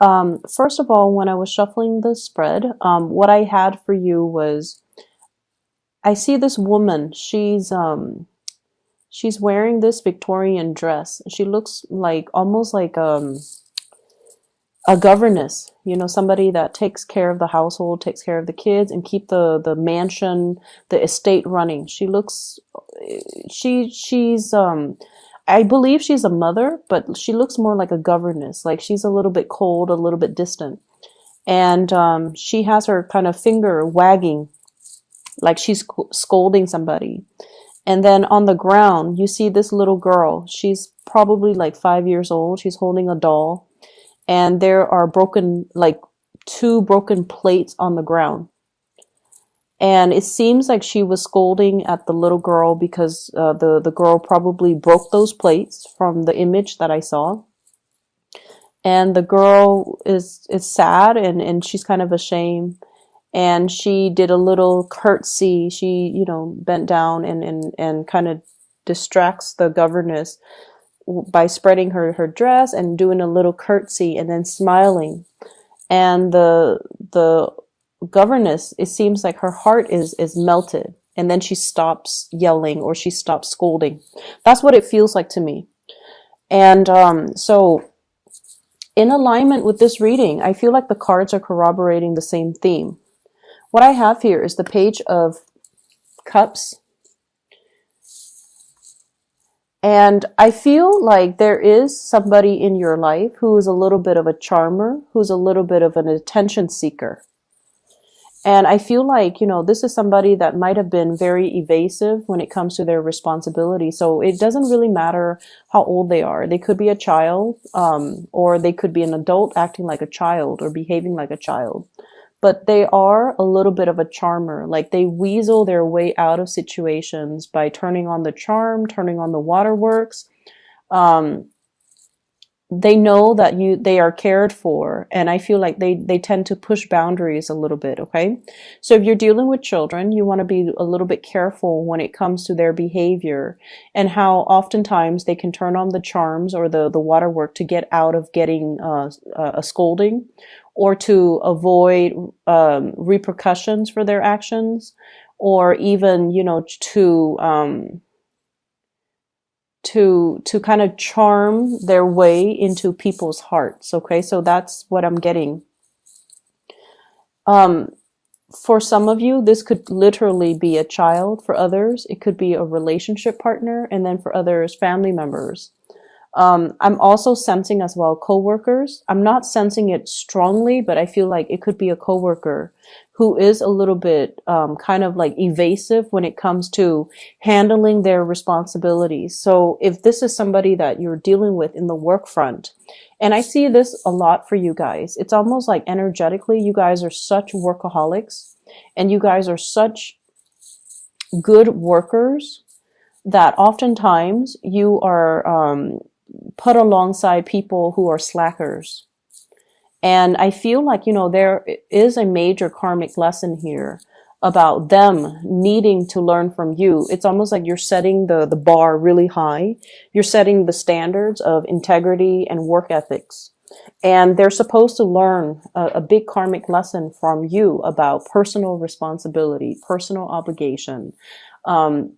First of all, when I was shuffling the spread, what I had for you was I see this woman. She's wearing this Victorian dress. She looks like almost like a governess, somebody that takes care of the household, takes care of the kids, and keep the mansion, the estate running. She looks, she's I believe she's a mother, but she looks more like a governess. Like she's a little bit cold, a little bit distant, and she has her kind of finger wagging, like she's scolding somebody. And then on the ground, you see this little girl. She's probably like 5 years old. She's holding a doll, and there are broken, like two broken plates on the ground. And it seems like she was scolding at the little girl because the girl probably broke those plates from the image that I saw. And the girl is sad, and she's kind of ashamed. And she did a little curtsy. She, bent down and kind of distracts the governess by spreading her dress and doing a little curtsy and then smiling. And the governess, it seems like her heart is melted, and then she stops yelling or she stops scolding. That's what it feels like to me. And so in alignment with this reading, I feel like the cards are corroborating the same theme. What I have here is the Page of Cups. And I feel like there is somebody in your life who is a little bit of a charmer, who's a little bit of an attention seeker. And I feel like, this is somebody that might have been very evasive when it comes to their responsibility. So it doesn't really matter how old they are. They could be a child, or they could be an adult acting like a child or behaving like a child. But they are a little bit of a charmer. Like they weasel their way out of situations by turning on the charm, turning on the waterworks. They know that they are cared for, and I feel like they tend to push boundaries a little bit. Okay, so if you're dealing with children, you want to be a little bit careful when it comes to their behavior and how oftentimes they can turn on the charms or the waterwork to get out of getting a scolding, or to avoid repercussions for their actions, or even to kind of charm their way into people's hearts. Okay, so that's what I'm getting. For some of you, this could literally be a child. For others, it could be a relationship partner, and then for others, family members. I'm also sensing as well coworkers. I'm not sensing it strongly, but I feel like it could be a coworker who is a little bit kind of like evasive when it comes to handling their responsibilities. So if this is somebody that you're dealing with in the work front, and I see this a lot for you guys, it's almost like energetically, you guys are such workaholics, and you guys are such good workers that oftentimes you are put alongside people who are slackers. And I feel like, there is a major karmic lesson here about them needing to learn from you. It's almost like you're setting the bar really high. You're setting the standards of integrity and work ethics. And they're supposed to learn a big karmic lesson from you about personal responsibility, personal obligation,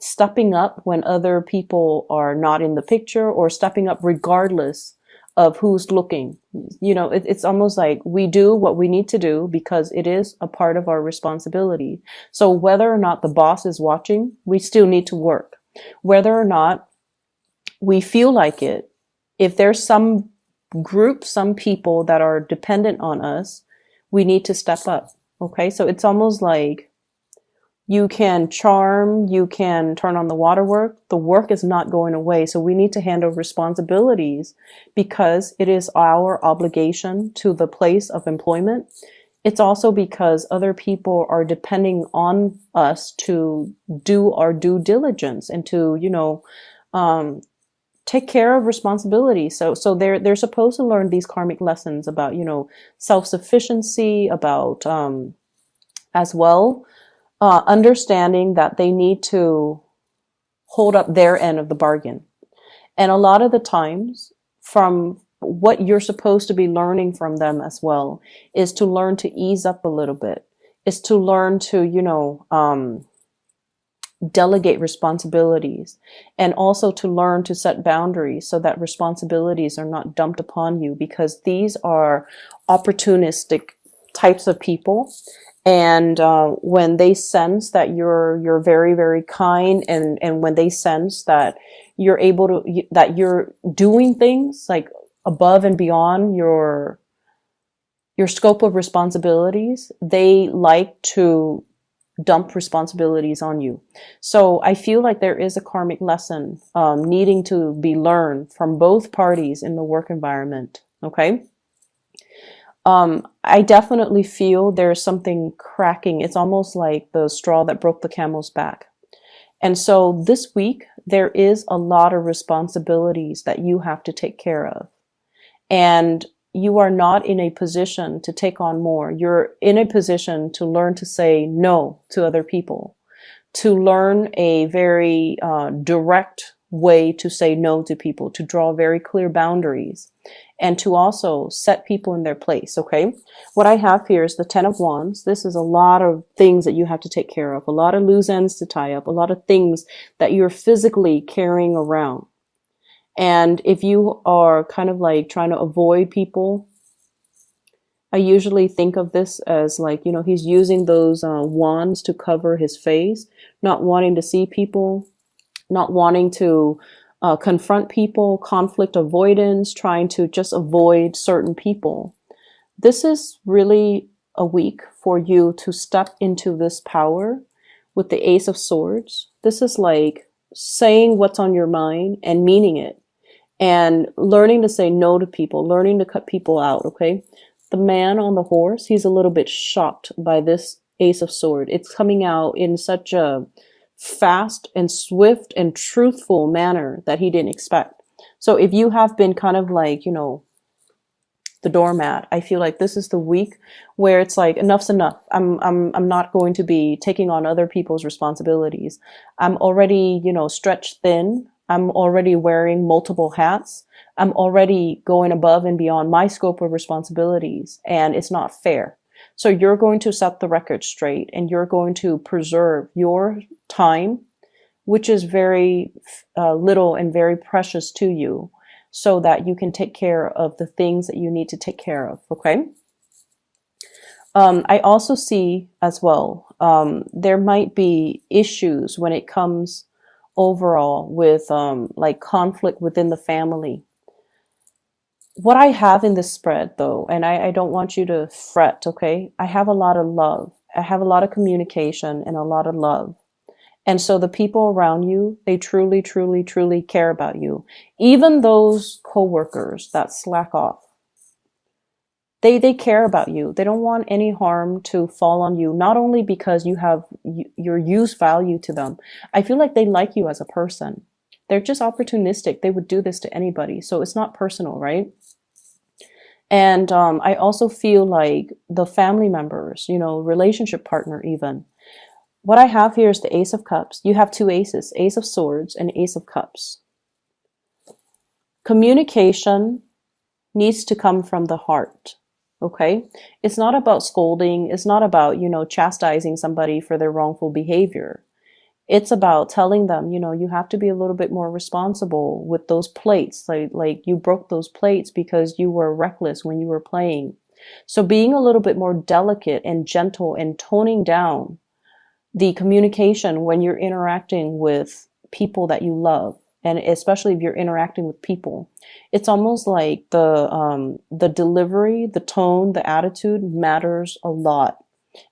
stepping up when other people are not in the picture, or stepping up regardless of who's looking. It's almost like we do what we need to do because it is a part of our responsibility. So whether or not the boss is watching, we still need to work. Whether or not we feel like it, if there's some group, some people that are dependent on us, we need to step up. Okay, so it's almost like you can charm, you can turn on the waterwork. The work is not going away. So we need to handle responsibilities because it is our obligation to the place of employment. It's also because other people are depending on us to do our due diligence and to, take care of responsibility. So they're supposed to learn these karmic lessons about, self-sufficiency, about, as well, understanding that they need to hold up their end of the bargain. And a lot of the times, from what you're supposed to be learning from them as well is to learn to ease up a little bit, is to learn to, delegate responsibilities, and also to learn to set boundaries so that responsibilities are not dumped upon you, because these are opportunistic types of people. And when they sense that you're very, very kind, and when they sense that you're able to, that you're doing things like above and beyond your scope of responsibilities, they like to dump responsibilities on you. So I feel like there is a karmic lesson needing to be learned from both parties in the work environment. Okay. I definitely feel there's something cracking. It's almost like the straw that broke the camel's back. And so this week, there is a lot of responsibilities that you have to take care of. And you are not in a position to take on more. You're in a position to learn to say no to other people, to learn a very direct way to say no to people, to draw very clear boundaries, and to also set people in their place. Okay. What I have here is the 10 of Wands. This is a lot of things that you have to take care of, a lot of loose ends to tie up, a lot of things that you're physically carrying around. And if you are kind of like trying to avoid people, I usually think of this as like, he's using those wands to cover his face, not wanting to see people, not wanting to confront people, conflict avoidance, trying to just avoid certain people. This is really a week for you to step into this power with the Ace of Swords. This is like saying what's on your mind and meaning it, and learning to say no to people, learning to cut people out. Okay. The man on the horse, he's a little bit shocked by this Ace of Swords. It's coming out in such a fast and swift and truthful manner that he didn't expect. So if you have been kind of like, the doormat, I feel like this is the week where it's like, enough's enough. I'm not going to be taking on other people's responsibilities. I'm already, stretched thin. I'm already wearing multiple hats. I'm already going above and beyond my scope of responsibilities, and it's not fair. So you're going to set the record straight, and you're going to preserve your time, which is very little and very precious to you, so that you can take care of the things that you need to take care of. Okay. I also see as well, there might be issues when it comes overall with like conflict within the family. What I have in this spread though, and I don't want you to fret, okay? I have a lot of love. I have a lot of communication and a lot of love. And so the people around you, they truly, truly, truly care about you. Even those coworkers that slack off, they care about you. They don't want any harm to fall on you, not only because you have your use value to them. I feel like they like you as a person. They're just opportunistic. They would do this to anybody. So it's not personal, right? And I also feel like the family members, relationship partner even. What I have here is the Ace of Cups. You have two aces, Ace of Swords and Ace of Cups. Communication needs to come from the heart. Okay. It's not about scolding. It's not about, chastising somebody for their wrongful behavior. It's about telling them, you have to be a little bit more responsible with those plates. Like you broke those plates because you were reckless when you were playing. So being a little bit more delicate and gentle and toning down the communication when you're interacting with people that you love. And especially if you're interacting with people, it's almost like the delivery, the tone, the attitude matters a lot.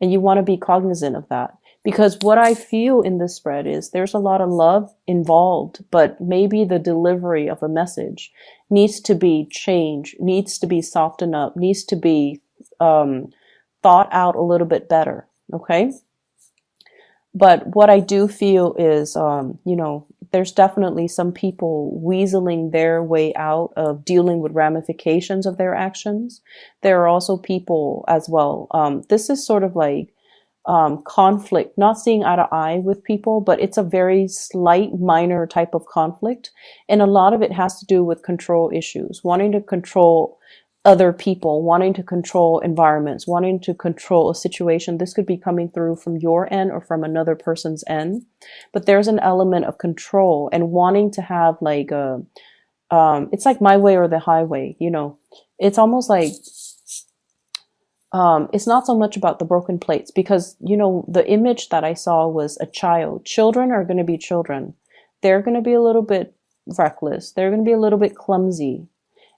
And you want to be cognizant of that. Because what I feel in this spread is there's a lot of love involved, but maybe the delivery of a message needs to be changed, needs to be softened up, needs to be thought out a little bit better. Okay? But what I do feel is, there's definitely some people weaseling their way out of dealing with ramifications of their actions. There are also people as well. This is sort of like conflict, not seeing eye to eye with people, but it's a very slight, minor type of conflict. And a lot of it has to do with control issues, wanting to control other people, wanting to control environments, wanting to control a situation. This could be coming through from your end or from another person's end. But there's an element of control and wanting to have like a, it's like my way or the highway, you know. It's almost like, it's not so much about the broken plates because, you know, the image that I saw was a child. Children are going to be children. They're going to be a little bit reckless. They're going to be a little bit clumsy.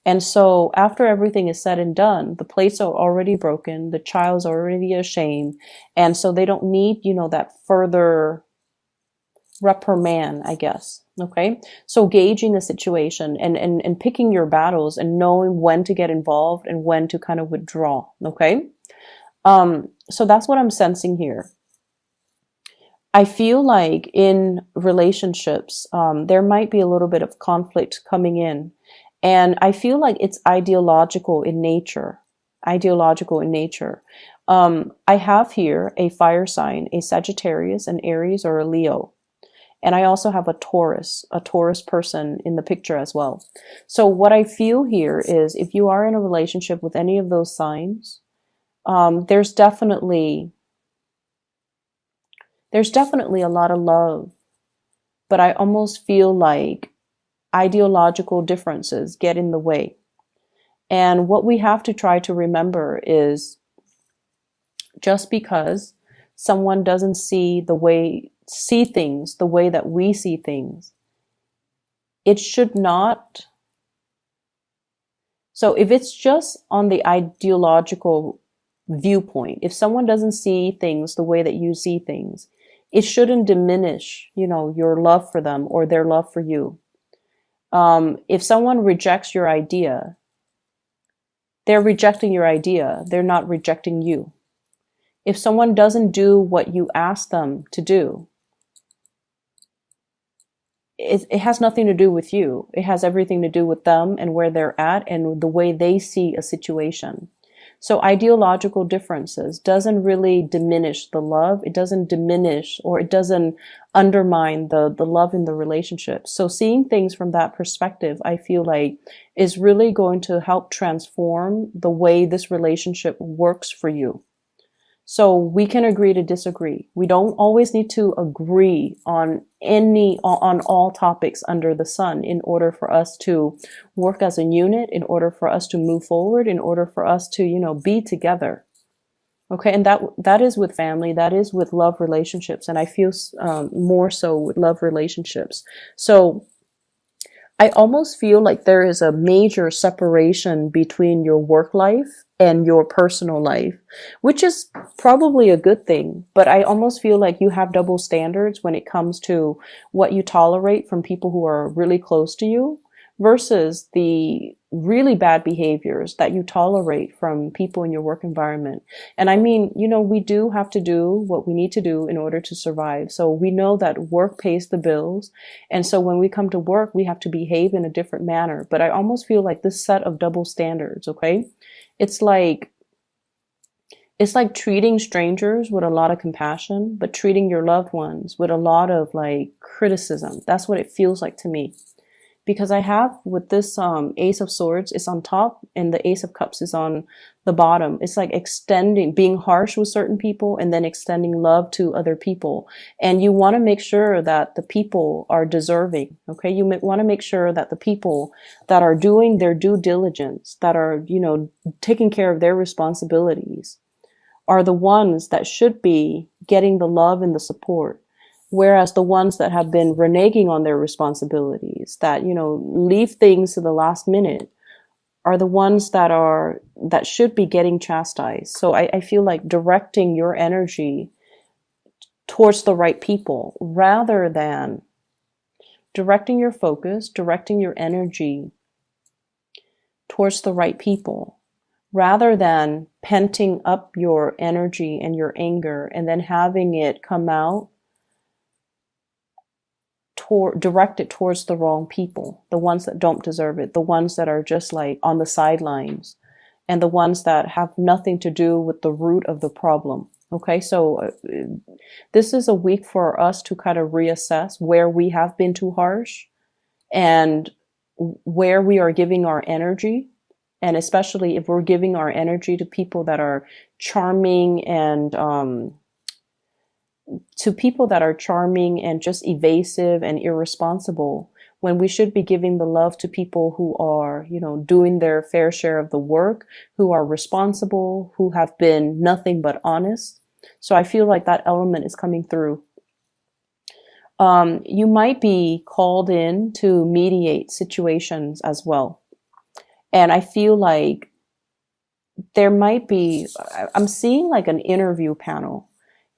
And so after everything is said and done, the plates are already broken. The child's already ashamed. And so they don't need, you know, that further reprimand, I guess. Okay. So gauging a situation and picking your battles and knowing when to get involved and when to kind of withdraw. Okay. So that's what I'm sensing here. I feel like in relationships, there might be a little bit of conflict coming in. And I feel like it's ideological in nature. Ideological in nature. I have here a fire sign, a Sagittarius, an Aries, or a Leo. And I also have a Taurus person in the picture as well. So what I feel here is if you are in a relationship with any of those signs, there's definitely a lot of love. But I almost feel like ideological differences get in the way. And what we have to try to remember is just because someone doesn't see things the way that we see things, it should not. So if it's just on the ideological viewpoint, if someone doesn't see things the way that you see things, it shouldn't diminish, you know, your love for them or their love for you. If someone rejects your idea, they're rejecting your idea. They're not rejecting you. If someone doesn't do what you ask them to do, it has nothing to do with you. It has everything to do with them and where they're at and the way they see a situation. So ideological differences doesn't really diminish the love. It doesn't diminish or it doesn't undermine the love in the relationship. So seeing things from that perspective, I feel like is really going to help transform the way this relationship works for you. So we can agree to disagree. We don't always need to agree on all topics under the sun in order for us to work as a unit, in order for us to move forward, in order for us to, you know, be together. Okay. And that is with family. That is with love relationships. And I feel, more so with love relationships. So I almost feel like there is a major separation between your work life and your personal life, which is probably a good thing. But I almost feel like you have double standards when it comes to what you tolerate from people who are really close to you versus the really bad behaviors that you tolerate from people in your work environment. And I mean, you know, we do have to do what we need to do in order to survive. So we know that work pays the bills. And so when we come to work, we have to behave in a different manner. But I almost feel like this set of double standards, okay? It's like treating strangers with a lot of compassion, but treating your loved ones with a lot of like criticism. That's what it feels like to me. Because I have with this Ace of Swords is on top and the Ace of Cups is on the bottom. It's like being harsh with certain people and then extending love to other people. And you want to make sure that the people are deserving. Okay. You want to make sure that the people that are doing their due diligence, that are, you know, taking care of their responsibilities are the ones that should be getting the love and the support. Whereas the ones that have been reneging on their responsibilities, that, you know, leave things to the last minute, are the ones that should be getting chastised. So I feel like directing your energy towards the right people rather than directing your focus, directing your energy towards the right people rather than penting up your energy and your anger and then having it come out directed towards the wrong people, the ones that don't deserve it, the ones that are just like on the sidelines. and the ones that have nothing to do with the root of the problem. Okay, so this is a week for us to kind of reassess where we have been too harsh and where we are giving our energy. And especially if we're giving our energy to people that are charming and just evasive and irresponsible, when we should be giving the love to people who are, doing their fair share of the work, who are responsible, who have been nothing but honest. So I feel like that element is coming through. You might be called in to mediate situations as well. And I feel like there might be, I'm seeing like an interview panel.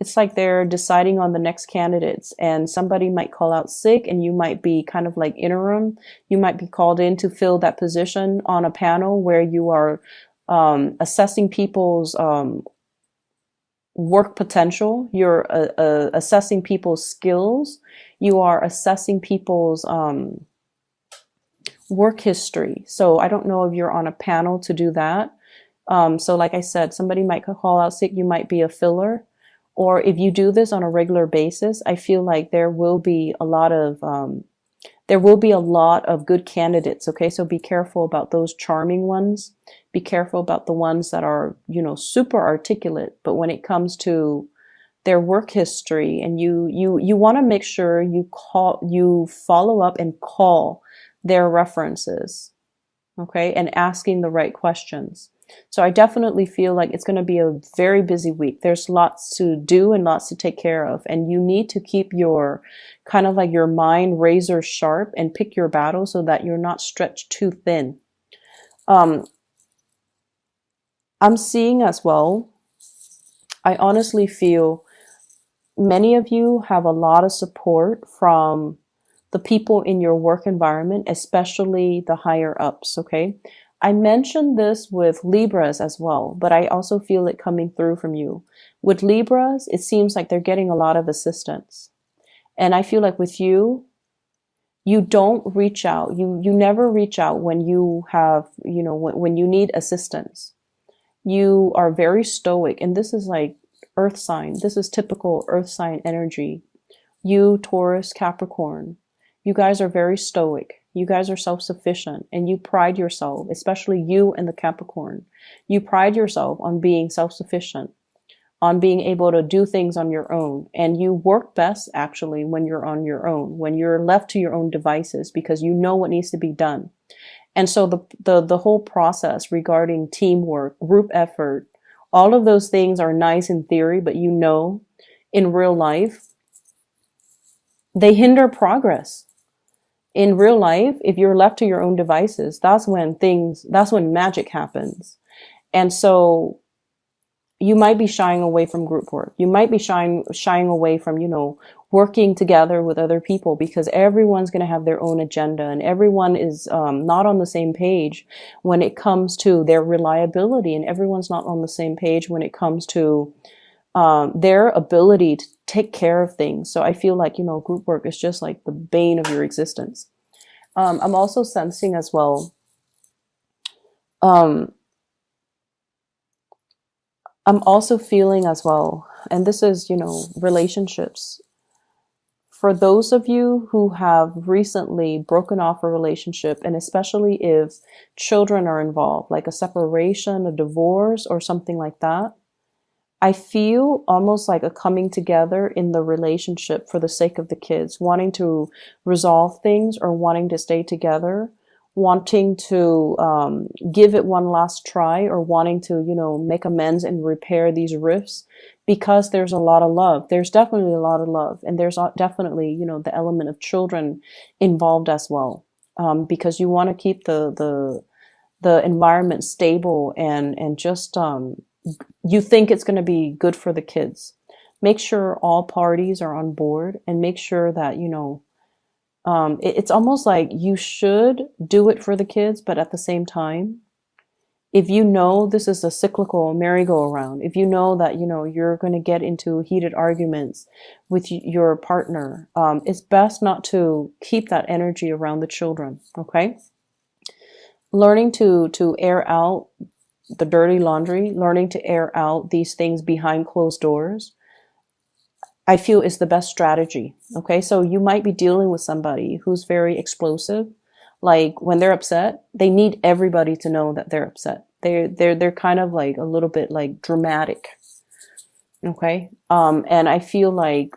It's like they're deciding on the next candidates, and somebody might call out sick and you might be kind of like interim. You might be called in to fill that position on a panel where you are assessing people's work potential. You're assessing people's skills. You are assessing people's work history. So I don't know if you're on a panel to do that. So like I said, somebody might call out sick. You might be a filler. Or if you do this on a regular basis, I feel like there will be a lot of good candidates. Okay, so be careful about those charming ones. Be careful about the ones that are, super articulate. But when it comes to their work history, and you want to make sure you follow up and call their references. Okay, and asking the right questions. So I definitely feel like it's going to be a very busy week. There's lots to do and lots to take care of. And you need to keep your kind of like your mind razor sharp and pick your battle so that you're not stretched too thin. I'm seeing as well, I honestly feel many of you have a lot of support from the people in your work environment, especially the higher ups. Okay. I mentioned this with Libras as well, but I also feel it coming through from you. With Libras, it seems like they're getting a lot of assistance. And I feel like with you, you don't reach out. You never reach out when you have, when you need assistance. You are very stoic. And this is like earth sign. This is typical earth sign energy. You, Taurus, Capricorn, you guys are very stoic. You guys are self-sufficient, and you pride yourself, especially you and the Capricorn. You pride yourself on being self-sufficient, on being able to do things on your own. And you work best actually when you're on your own, when you're left to your own devices, because you know what needs to be done. And so the whole process regarding teamwork, group effort, all of those things are nice in theory, but in real life, they hinder progress. In real life, if you're left to your own devices, that's when magic happens. And so you might be shying away from group work. You might be shying away from, working together with other people, because everyone's going to have their own agenda, and everyone is not on the same page when it comes to their reliability, and everyone's not on the same page when it comes to their ability to take care of things. So I feel like, group work is just like the bane of your existence. I'm also sensing as well, I'm also feeling as well, and this is, relationships. For those of you who have recently broken off a relationship, and especially if children are involved, like a separation, a divorce, or something like that, I feel almost like a coming together in the relationship for the sake of the kids, wanting to resolve things or wanting to stay together, wanting to give it one last try, or wanting to, make amends and repair these rifts, because there's a lot of love. There's definitely a lot of love. And there's definitely, the element of children involved as well, because you want to keep the environment stable and just you think it's going to be good for the kids. Make sure all parties are on board, and make sure that, it's almost like you should do it for the kids, but at the same time, if this is a cyclical merry-go-round, if that, you're going to get into heated arguments with your partner, it's best not to keep that energy around the children. Okay. Learning to air out the dirty laundry, learning to air out these things behind closed doors, I feel is the best strategy. Okay. So you might be dealing with somebody who's very explosive. Like when they're upset, they need everybody to know that they're upset. They're kind of like a little bit like dramatic. Okay. And I feel like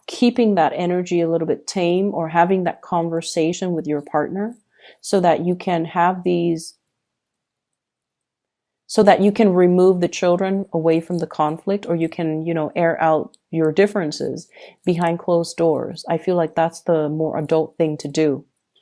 keeping that energy a little bit tame, or having that conversation with your partner so that you can have these, so that you can remove the children away from the conflict, or you can, air out your differences behind closed doors. I feel like that's the more adult thing to do.